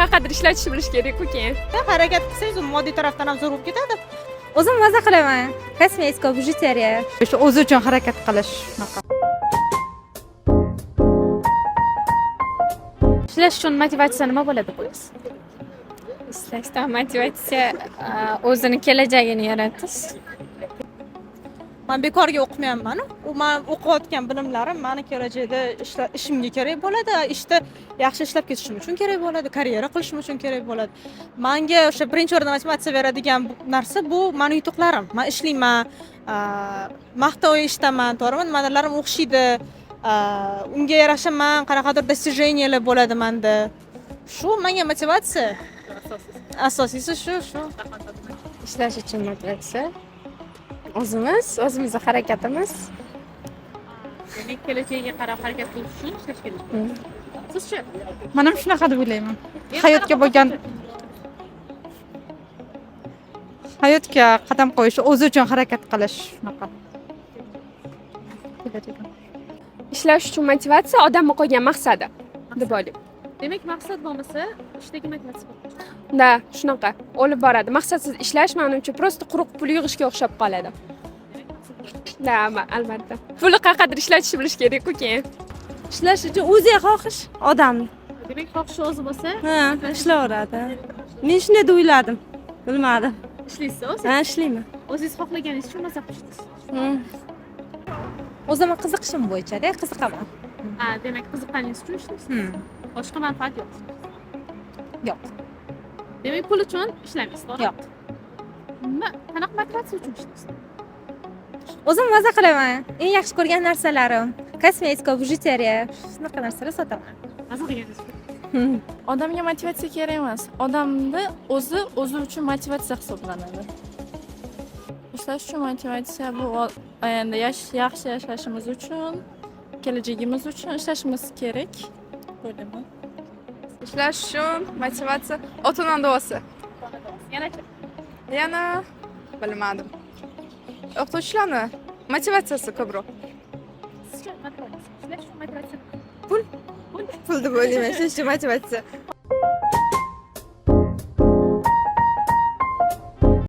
qaqadir ishlatishni bilish kerak-ku keyin. Harakat qilsangiz, u moddiy tarafdan ham zo'r bo'lib ketadi. O'zim maza qilaman. Kosmetika, bijuteriya. O'sha o'zi uchun harakat qilish shunaqa. Ishlash uchun motivatsiya nima bo'ladi xo'jayiz? Ishlashdan motivatsiya o'zini kelajagini yaratish. Men bekorga o'qimayapman. U men o'qiyotgan bilimlarim meni kelajakda ishimga kerak bo'ladi, ishda yaxshi ishlab ketishim uchun kerak bo'ladi, karyera qilishim uchun kerak bo'ladi. Menga o'sha birinchi o'rinda motivatsiya beradigan narsa bu meni yutuqlarim. Men ishlayman, maqtovli ishdaman, to'g'rimi? Nimalarlarim o'xshaydi. Unga yarasha men qanaqadir достижениялар bo'ladi menda. Shu menga motivatsiya. Asosiysi shu. Ishlash uchun motivatsiya o'zimizni harakatimiz. Demak, kelajagiga qarab harakat qilish uchun ishlash kerak. Sizchi? Men ham shunaqa deb o'ylayman. Hayotga qadam qo'yish, o'zi uchun harakat qilish shunaqa. Ishlash uchun motivatsiya odamning qo'ygan maqsadi deb o'ylayman. Demak, maqsad bo'lmasa, ishdagi motivatsiya bo'lmaydi. Da, shunaqa olib boradi. Maqsadsiz ishlash men uchun prosta quruq pul yig'ishga o'xshab qoladi. Da, albatta. Pulni qaqadir ishlatishni bilish kerak-ku keyin. Ishlash uchun o'ziga xohish odamni. Demak, xohishi o'zi bo'lsa, Ishlayveradi. Men shunday deb o'yladim. Bilmadim. ishlaysiz o'zi. Ishlayman. O'zingiz xohlaganingiz uchun maza qilishingiz. O'zim qiziqishim bo'yicha-da, qiziqaman. Demak, qiziqqaningiz uchun ishlaysiz. Boshqa manfaat yo'q. Yo'q. Demak, pul uchun ishlaymiz, to'g'ri? Yo'q. Qanaqa motivatsiya uchun ishlaysiz? O'zim maza qilaman. Eng yaxshi ko'rgan narsalarim, kosmetika, bijuteriya, shunaqa narsalar sotaman. Maza qilganingiz uchun. Odamga motivatsiya kerak emas. Odamni o'zi uchun motivatsiya hisoblanadi. Ishlash uchun motivatsiya bu endi yaxshi yashashimiz uchun, kelajagimiz uchun ishlashimiz kerak. Bo'laman. Ishlash uchun motivatsiya ota-ona duosi. Yana-chi? Yana bilmadim. O'qituvchilarni motivatsiyasi ko'proq. Sizchi motivatsiya? Ishlash uchun motivatsiya. Pul deb o'ylayman, ishlash uchun motivatsiya.